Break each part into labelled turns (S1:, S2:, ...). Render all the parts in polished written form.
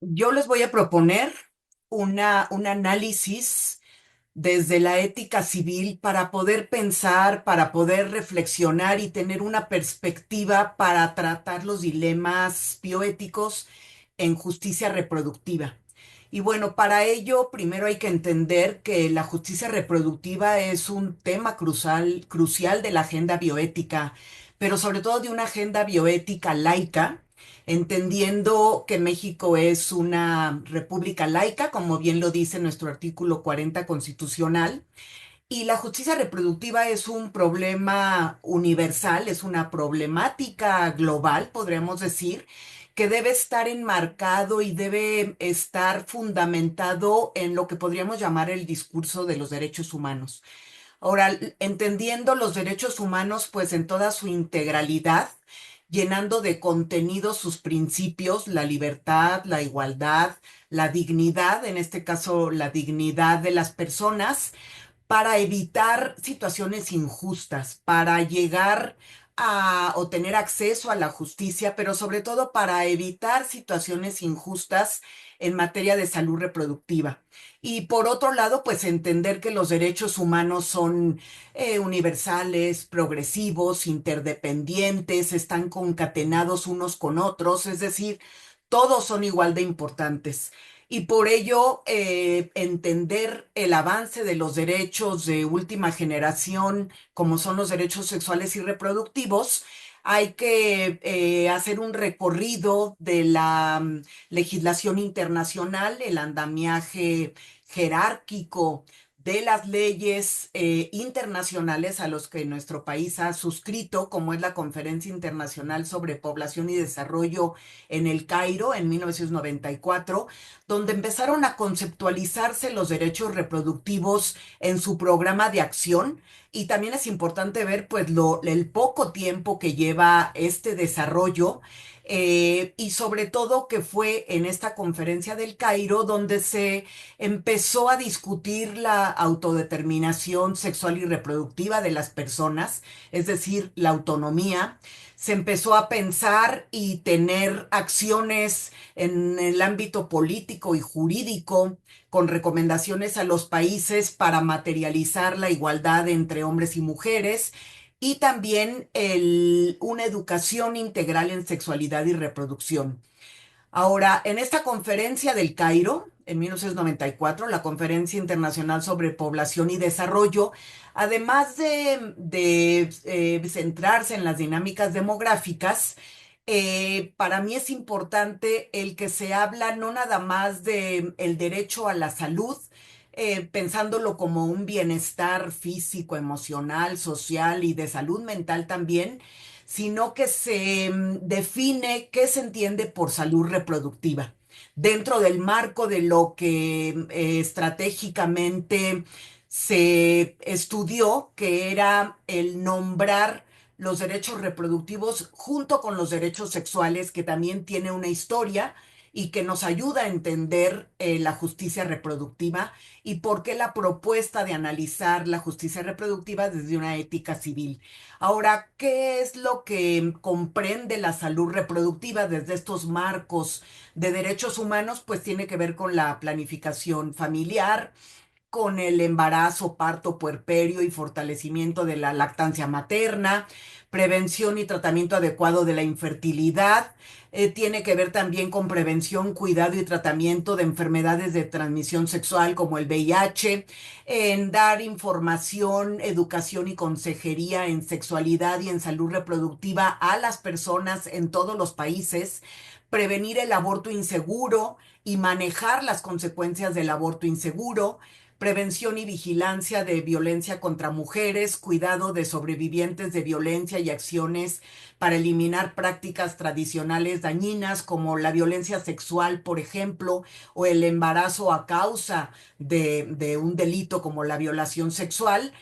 S1: Yo les voy a proponer un análisis desde la ética civil para poder pensar, para poder reflexionar y tener una perspectiva para tratar los dilemas bioéticos en justicia reproductiva. Y bueno, para ello primero hay que entender que la justicia reproductiva es un tema crucial de la agenda bioética, pero sobre todo de una agenda bioética laica, entendiendo que México es una república laica, como bien lo dice nuestro artículo 40 constitucional, y la justicia reproductiva es un problema universal, es una problemática global, podríamos decir, que debe estar enmarcado y debe estar fundamentado en lo que podríamos llamar el discurso de los derechos humanos. Ahora, entendiendo los derechos humanos, pues en toda su integralidad, llenando de contenido sus principios, la libertad, la igualdad, la dignidad, en este caso la dignidad de las personas, para evitar situaciones injustas, para llegar a o tener acceso a la justicia, pero sobre todo para evitar situaciones injustas en materia de salud reproductiva. Y por otro lado, pues entender que los derechos humanos son universales, progresivos, interdependientes, están concatenados unos con otros, es decir, todos son igual de importantes. Y por ello, entender el avance de los derechos de última generación, como son los derechos sexuales y reproductivos, hay que hacer un recorrido de la legislación internacional, el andamiaje jerárquico de las leyes internacionales a los que nuestro país ha suscrito, como es la Conferencia Internacional sobre Población y Desarrollo en el Cairo en 1994, donde empezaron a conceptualizarse los derechos reproductivos en su programa de acción. Y también es importante ver pues el poco tiempo que lleva este desarrollo, y sobre todo que fue en esta conferencia del Cairo donde se empezó a discutir la autodeterminación sexual y reproductiva de las personas, es decir, la autonomía. Se empezó a pensar y tener acciones en el ámbito político y jurídico con recomendaciones a los países para materializar la igualdad entre hombres y mujeres y también una educación integral en sexualidad y reproducción. Ahora, en esta conferencia del Cairo, en 1994, la Conferencia Internacional sobre Población y Desarrollo, además de centrarse en las dinámicas demográficas, para mí es importante el que se habla no nada más de el derecho a la salud, pensándolo como un bienestar físico, emocional, social y de salud mental también, sino que se define qué se entiende por salud reproductiva dentro del marco de lo que estratégicamente se estudió, que era el nombrar los derechos reproductivos junto con los derechos sexuales, que también tiene una historia y que nos ayuda a entender la justicia reproductiva y por qué la propuesta de analizar la justicia reproductiva desde una ética civil. Ahora, ¿qué es lo que comprende la salud reproductiva desde estos marcos de derechos humanos? Pues tiene que ver con la planificación familiar, con el embarazo, parto, puerperio y fortalecimiento de la lactancia materna, prevención y tratamiento adecuado de la infertilidad. Tiene que ver también con prevención, cuidado y tratamiento de enfermedades de transmisión sexual como el VIH, en dar información, educación y consejería en sexualidad y en salud reproductiva a las personas en todos los países, prevenir el aborto inseguro y manejar las consecuencias del aborto inseguro, prevención y vigilancia de violencia contra mujeres, cuidado de sobrevivientes de violencia y acciones para eliminar prácticas tradicionales dañinas como la violencia sexual, por ejemplo, o el embarazo a causa de un delito como la violación sexual.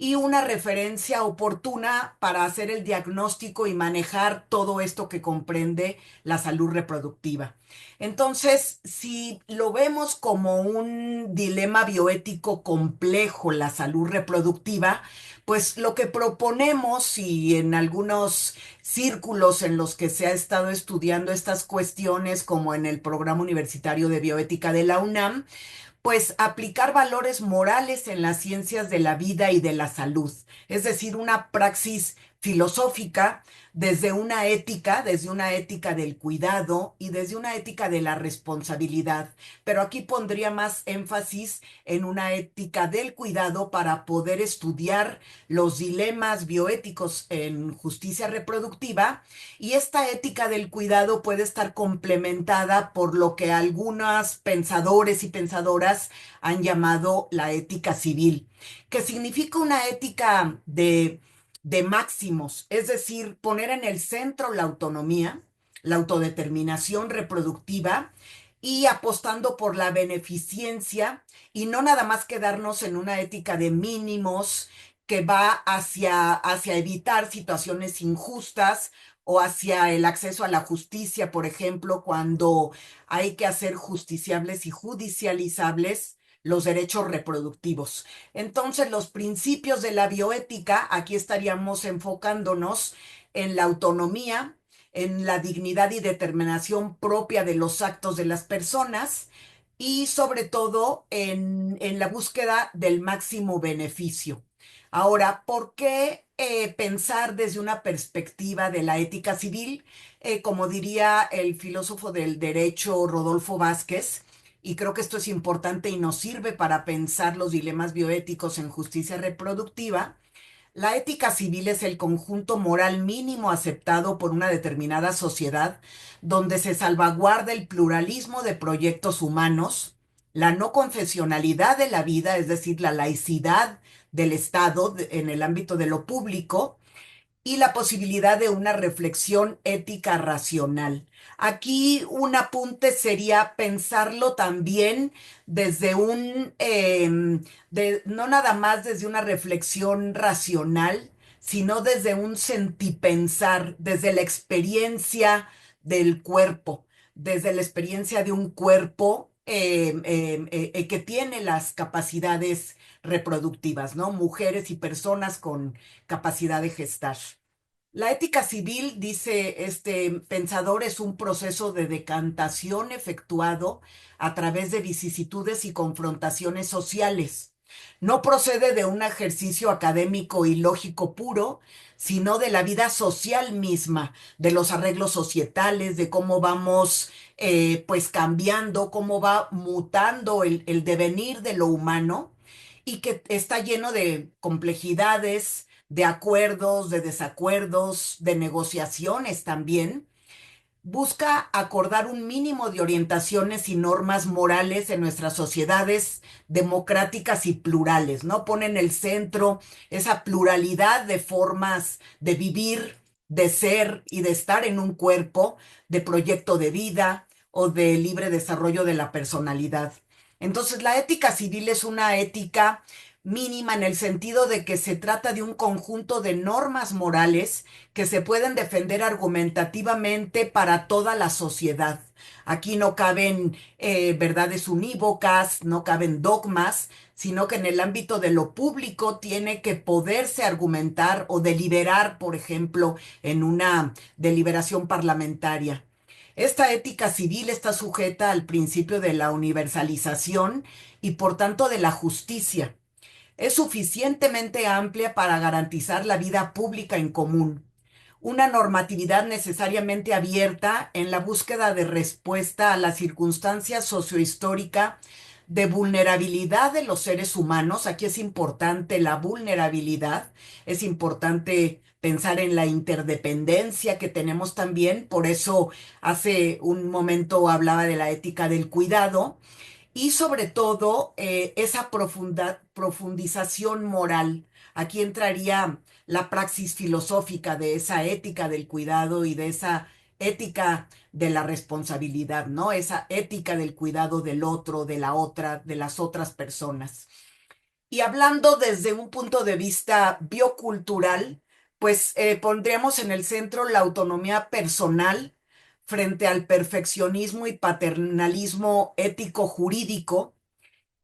S1: y una referencia oportuna para hacer el diagnóstico y manejar todo esto que comprende la salud reproductiva. Entonces, si lo vemos como un dilema bioético complejo, la salud reproductiva, pues lo que proponemos y en algunos círculos en los que se ha estado estudiando estas cuestiones, como en el Programa Universitario de Bioética de la UNAM, pues aplicar valores morales en las ciencias de la vida y de la salud, es decir, una praxis filosófica desde una ética del cuidado y desde una ética de la responsabilidad. Pero aquí pondría más énfasis en una ética del cuidado para poder estudiar los dilemas bioéticos en justicia reproductiva, y esta ética del cuidado puede estar complementada por lo que algunos pensadores y pensadoras han llamado la ética civil, que significa una ética de máximos, es decir, poner en el centro la autonomía, la autodeterminación reproductiva y apostando por la beneficencia y no nada más quedarnos en una ética de mínimos que va hacia evitar situaciones injustas o hacia el acceso a la justicia, por ejemplo, cuando hay que hacer justiciables y judicializables los derechos reproductivos. Entonces, los principios de la bioética, aquí estaríamos enfocándonos en la autonomía, en la dignidad y determinación propia de los actos de las personas y sobre todo en la búsqueda del máximo beneficio. Ahora, ¿por qué pensar desde una perspectiva de la ética civil? Como diría el filósofo del derecho Rodolfo Vázquez, y creo que esto es importante y nos sirve para pensar los dilemas bioéticos en justicia reproductiva. La ética civil es el conjunto moral mínimo aceptado por una determinada sociedad donde se salvaguarda el pluralismo de proyectos humanos, la no confesionalidad de la vida, es decir, la laicidad del Estado en el ámbito de lo público, y la posibilidad de una reflexión ética racional. Aquí un apunte sería pensarlo también desde no nada más desde una reflexión racional, sino desde un sentipensar, desde la experiencia del cuerpo, desde la experiencia de un cuerpo que tiene las capacidades reproductivas, ¿no? Mujeres y personas con capacidad de gestar. La ética civil, dice este pensador, es un proceso de decantación efectuado a través de vicisitudes y confrontaciones sociales. No procede de un ejercicio académico y lógico puro, sino de la vida social misma, de los arreglos societales, de cómo vamos pues cambiando, cómo va mutando el devenir de lo humano y que está lleno de complejidades, de acuerdos, de desacuerdos, de negociaciones también. Busca acordar un mínimo de orientaciones y normas morales en nuestras sociedades democráticas y plurales, ¿no? Pone en el centro esa pluralidad de formas de vivir, de ser y de estar en un cuerpo, de proyecto de vida o de libre desarrollo de la personalidad. Entonces, la ética civil es una ética mínima en el sentido de que se trata de un conjunto de normas morales que se pueden defender argumentativamente para toda la sociedad. Aquí no caben verdades unívocas, no caben dogmas, sino que en el ámbito de lo público tiene que poderse argumentar o deliberar, por ejemplo, en una deliberación parlamentaria. Esta ética civil está sujeta al principio de la universalización y por tanto de la justicia. Es suficientemente amplia para garantizar la vida pública en común, una normatividad necesariamente abierta en la búsqueda de respuesta a la circunstancia sociohistórica de vulnerabilidad de los seres humanos. Aquí es importante la vulnerabilidad, es importante pensar en la interdependencia que tenemos también, por eso hace un momento hablaba de la ética del cuidado y sobre todo esa profundización moral. Aquí entraría la praxis filosófica de esa ética del cuidado y de esa ética de la responsabilidad, ¿no? Esa ética del cuidado del otro, de la otra, de las otras personas. Y hablando desde un punto de vista biocultural, pues pondríamos en el centro la autonomía personal frente al perfeccionismo y paternalismo ético-jurídico.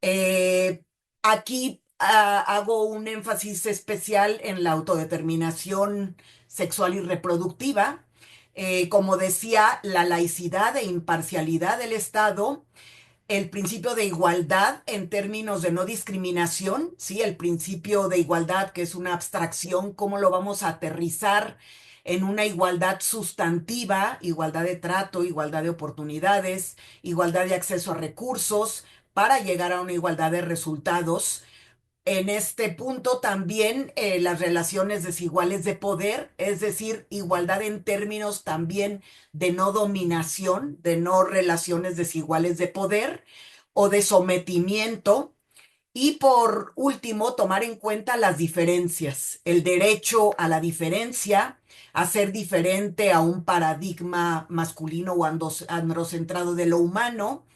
S1: Eh, Aquí hago un énfasis especial en la autodeterminación sexual y reproductiva. Como decía, la laicidad e imparcialidad del Estado, el principio de igualdad en términos de no discriminación, ¿sí? El principio de igualdad, que es una abstracción, ¿cómo lo vamos a aterrizar en una igualdad sustantiva, igualdad de trato, igualdad de oportunidades, igualdad de acceso a recursos, para llegar a una igualdad de resultados? En este punto también las relaciones desiguales de poder, es decir, igualdad en términos también de no dominación, de no relaciones desiguales de poder o de sometimiento. Y por último, tomar en cuenta las diferencias, el derecho a la diferencia, a ser diferente a un paradigma masculino o androcentrado de lo humano,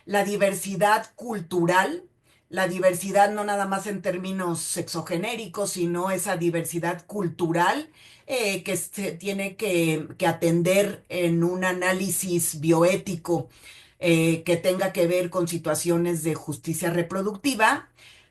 S1: la diversidad cultural, la diversidad no nada más en términos sexogenéricos, sino esa diversidad cultural que se tiene que atender en un análisis bioético que tenga que ver con situaciones de justicia reproductiva,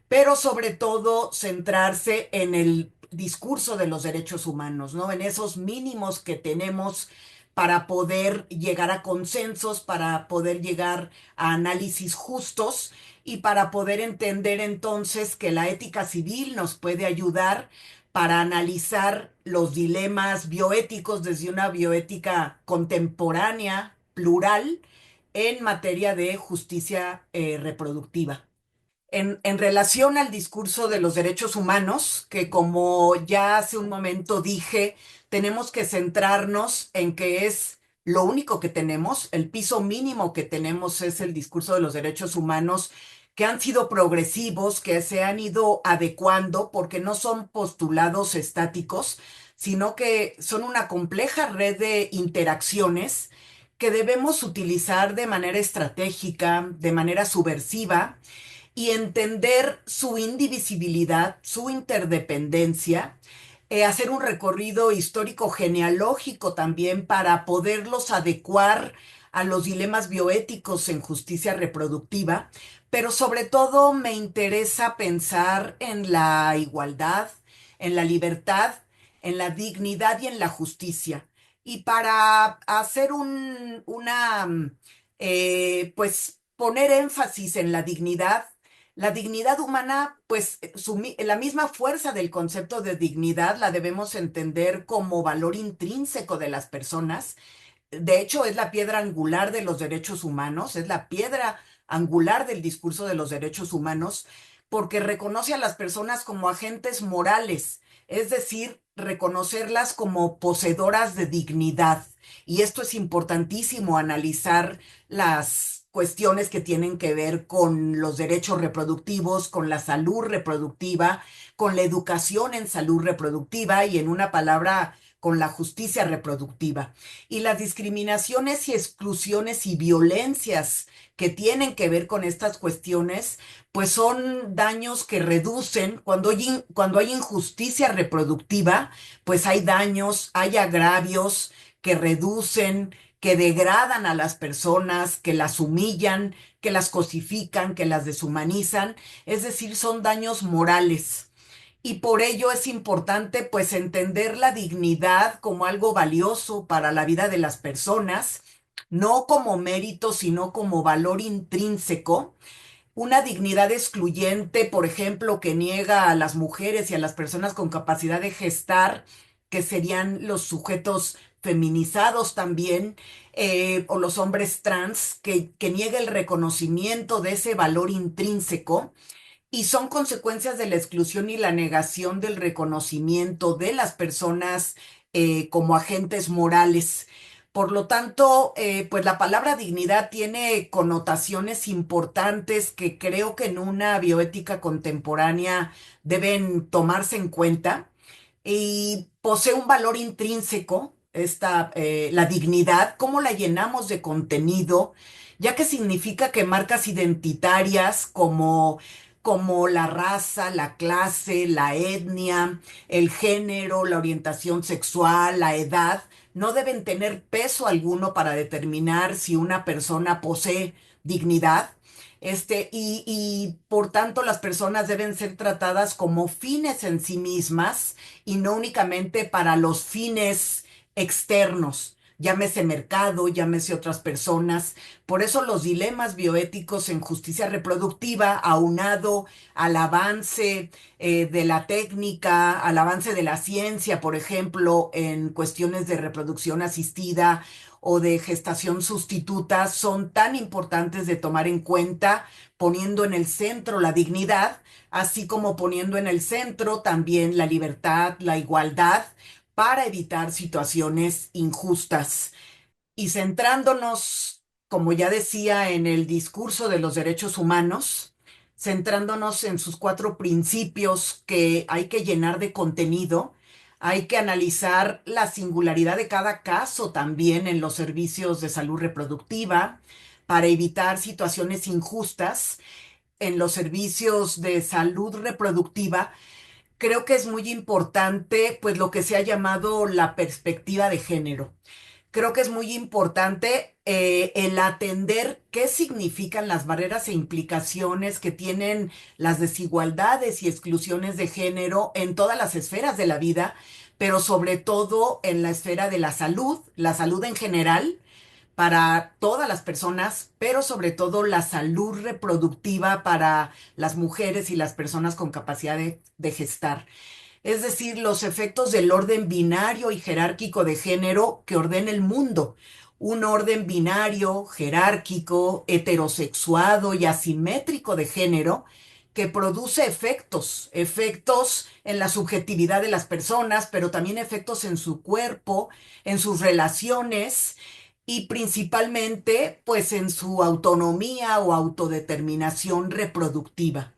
S1: pero sobre todo centrarse en el discurso de los derechos humanos, ¿no? En esos mínimos que tenemos para poder llegar a consensos, para poder llegar a análisis justos y para poder entender entonces que la ética civil nos puede ayudar para analizar los dilemas bioéticos desde una bioética contemporánea, plural, en materia de justicia reproductiva. En relación al discurso de los derechos humanos, que como ya hace un momento dije, tenemos que centrarnos en que es lo único que tenemos, el piso mínimo que tenemos es el discurso de los derechos humanos, que han sido progresivos, que se han ido adecuando, porque no son postulados estáticos, sino que son una compleja red de interacciones que debemos utilizar de manera estratégica, de manera subversiva y entender su indivisibilidad, su interdependencia, hacer un recorrido histórico genealógico también para poderlos adecuar a los dilemas bioéticos en justicia reproductiva, pero sobre todo me interesa pensar en la igualdad, en la libertad, en la dignidad y en la justicia. Y para hacer pues poner énfasis en la dignidad humana, pues la misma fuerza del concepto de dignidad la debemos entender como valor intrínseco de las personas. De hecho, es la piedra angular de los derechos humanos, es la piedra angular del discurso de los derechos humanos, porque reconoce a las personas como agentes morales, es decir, reconocerlas como poseedoras de dignidad. Y esto es importantísimo, analizar las cuestiones que tienen que ver con los derechos reproductivos, con la salud reproductiva, con la educación en salud reproductiva y en una palabra, con la justicia reproductiva. Y las discriminaciones y exclusiones y violencias que tienen que ver con estas cuestiones, pues son daños que reducen, cuando hay injusticia reproductiva, pues hay daños, hay agravios que reducen, que degradan a las personas, que las humillan, que las cosifican, que las deshumanizan, es decir, son daños morales. Y por ello es importante pues entender la dignidad como algo valioso para la vida de las personas, no como mérito, sino como valor intrínseco. Una dignidad excluyente, por ejemplo, que niega a las mujeres y a las personas con capacidad de gestar, que serían los sujetos feminizados también, o los hombres trans, que niega el reconocimiento de ese valor intrínseco y son consecuencias de la exclusión y la negación del reconocimiento de las personas como agentes morales. Por lo tanto, pues la palabra dignidad tiene connotaciones importantes que creo que en una bioética contemporánea deben tomarse en cuenta y posee un valor intrínseco, la dignidad, cómo la llenamos de contenido, ya que significa que marcas identitarias como la raza, la clase, la etnia, el género, la orientación sexual, la edad, no deben tener peso alguno para determinar si una persona posee dignidad. Y por tanto las personas deben ser tratadas como fines en sí mismas y no únicamente para los fines externos, llámese mercado, llámese otras personas. Por eso los dilemas bioéticos en justicia reproductiva, aunado al avance de la técnica, al avance de la ciencia, por ejemplo, en cuestiones de reproducción asistida o de gestación sustituta, son tan importantes de tomar en cuenta, poniendo en el centro la dignidad, así como poniendo en el centro también la libertad, la igualdad, para evitar situaciones injustas. Y centrándonos, como ya decía, en el discurso de los derechos humanos, centrándonos en sus cuatro principios que hay que llenar de contenido, hay que analizar la singularidad de cada caso también en los servicios de salud reproductiva para evitar situaciones injustas en los servicios de salud reproductiva. Creo que es muy importante, pues, lo que se ha llamado la perspectiva de género. Creo que es muy importante el atender qué significan las barreras e implicaciones que tienen las desigualdades y exclusiones de género en todas las esferas de la vida, pero sobre todo en la esfera de la salud en general para todas las personas, pero sobre todo la salud reproductiva para las mujeres y las personas con capacidad de gestar. Es decir, los efectos del orden binario y jerárquico de género que ordena el mundo. Un orden binario, jerárquico, heterosexuado y asimétrico de género que produce efectos en la subjetividad de las personas, pero también efectos en su cuerpo, en sus relaciones y principalmente pues en su autonomía o autodeterminación reproductiva.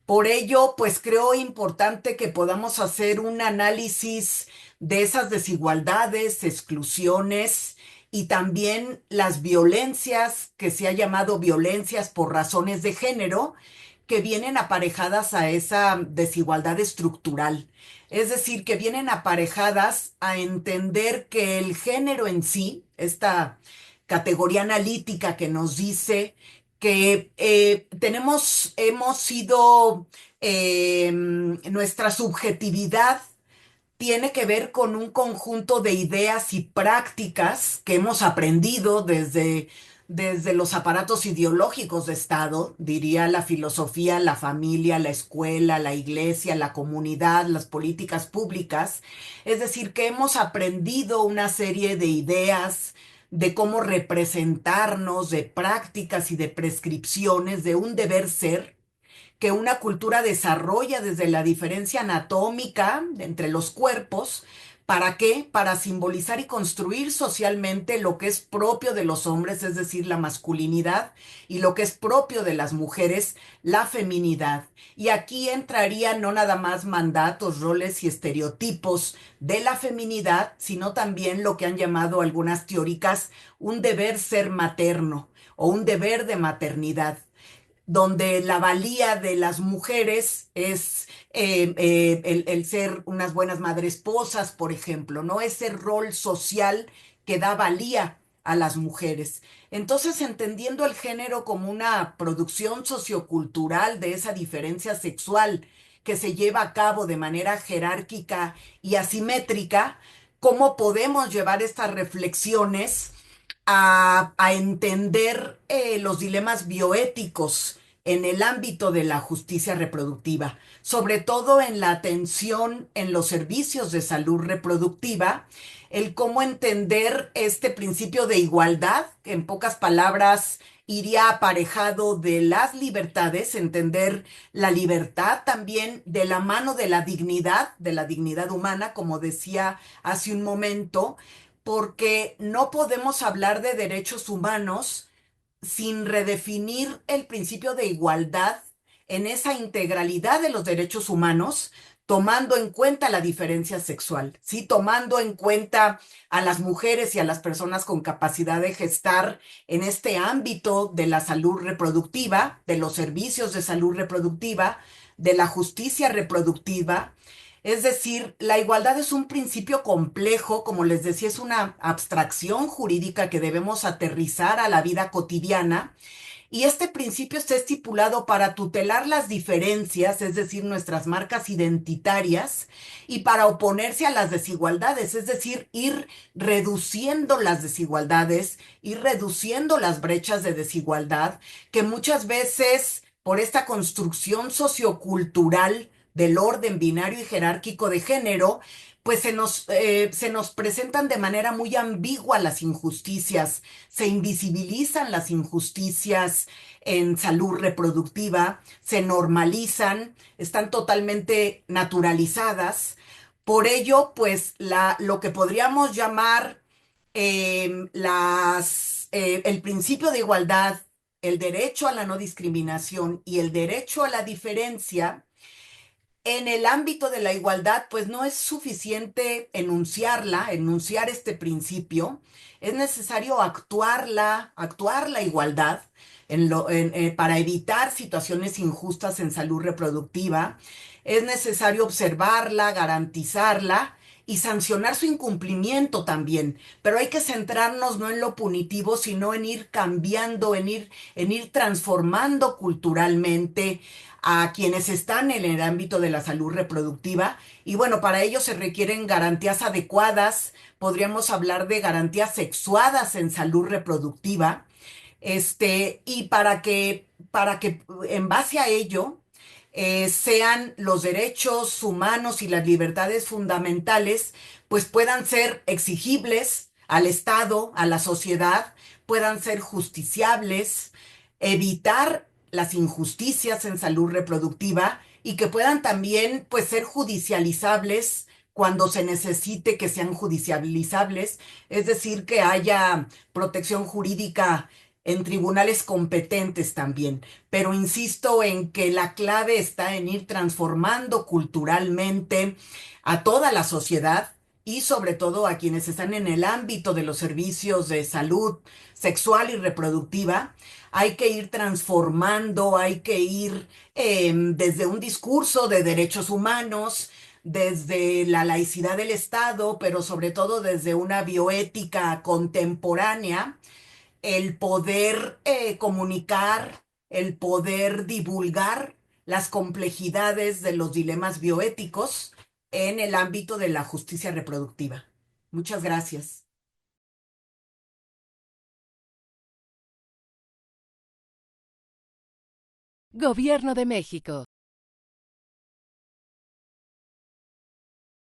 S1: Por ello, pues creo importante que podamos hacer un análisis de esas desigualdades, exclusiones y también las violencias que se ha llamado violencias por razones de género, que vienen aparejadas a esa desigualdad estructural. Es decir, que vienen aparejadas a entender que el género en sí, esta categoría analítica que nos dice que hemos sido, nuestra subjetividad tiene que ver con un conjunto de ideas y prácticas que hemos aprendido desde los aparatos ideológicos de Estado, diría la filosofía, la familia, la escuela, la iglesia, la comunidad, las políticas públicas. Es decir, que hemos aprendido una serie de ideas de cómo representarnos, de prácticas y de prescripciones de un deber ser que una cultura desarrolla desde la diferencia anatómica entre los cuerpos. ¿Para qué? Para simbolizar y construir socialmente lo que es propio de los hombres, es decir, la masculinidad, y lo que es propio de las mujeres, la feminidad. Y aquí entrarían no nada más mandatos, roles y estereotipos de la feminidad, sino también lo que han llamado algunas teóricas un deber ser materno o un deber de maternidad, donde la valía de las mujeres es el ser unas buenas madres esposas, por ejemplo, ¿no? Ese rol social que da valía a las mujeres. Entonces, entendiendo el género como una producción sociocultural de esa diferencia sexual que se lleva a cabo de manera jerárquica y asimétrica, ¿cómo podemos llevar estas reflexiones a entender los dilemas bioéticos en el ámbito de la justicia reproductiva, sobre todo en la atención en los servicios de salud reproductiva, el cómo entender este principio de igualdad, que en pocas palabras iría aparejado de las libertades, entender la libertad también de la mano de la dignidad humana, como decía hace un momento, porque no podemos hablar de derechos humanos sin redefinir el principio de igualdad en esa integralidad de los derechos humanos, tomando en cuenta la diferencia sexual, ¿sí? Tomando en cuenta a las mujeres y a las personas con capacidad de gestar en este ámbito de la salud reproductiva, de los servicios de salud reproductiva, de la justicia reproductiva. Es decir, la igualdad es un principio complejo, como les decía, es una abstracción jurídica que debemos aterrizar a la vida cotidiana y este principio está estipulado para tutelar las diferencias, es decir, nuestras marcas identitarias, y para oponerse a las desigualdades, es decir, ir reduciendo las desigualdades, ir reduciendo las brechas de desigualdad, que muchas veces por esta construcción sociocultural del orden binario y jerárquico de género, pues se nos presentan de manera muy ambigua las injusticias, se invisibilizan las injusticias en salud reproductiva, se normalizan, están totalmente naturalizadas. Por ello, pues lo que podríamos llamar el principio de igualdad, el derecho a la no discriminación y el derecho a la diferencia, en el ámbito de la igualdad, pues no es suficiente enunciar este principio, es necesario actuar la igualdad para evitar situaciones injustas en salud reproductiva, es necesario observarla, garantizarla y sancionar su incumplimiento también, pero hay que centrarnos no en lo punitivo, sino en ir cambiando, en ir transformando culturalmente a quienes están en el ámbito de la salud reproductiva. Y bueno, para ello se requieren garantías adecuadas, podríamos hablar de garantías sexuadas en salud reproductiva, y para que en base a ello sean los derechos humanos y las libertades fundamentales, pues puedan ser exigibles al Estado, a la sociedad, puedan ser justiciables, evitar las injusticias en salud reproductiva y que puedan también pues ser judicializables cuando se necesite que sean judicializables, es decir, que haya protección jurídica en tribunales competentes también. Pero insisto en que la clave está en ir transformando culturalmente a toda la sociedad y sobre todo a quienes están en el ámbito de los servicios de salud sexual y reproductiva. Hay que ir transformando, hay que ir desde un discurso de derechos humanos, desde la laicidad del Estado, pero sobre todo desde una bioética contemporánea, el poder comunicar, el poder divulgar las complejidades de los dilemas bioéticos en el ámbito de la justicia reproductiva. Muchas gracias.
S2: Gobierno de México.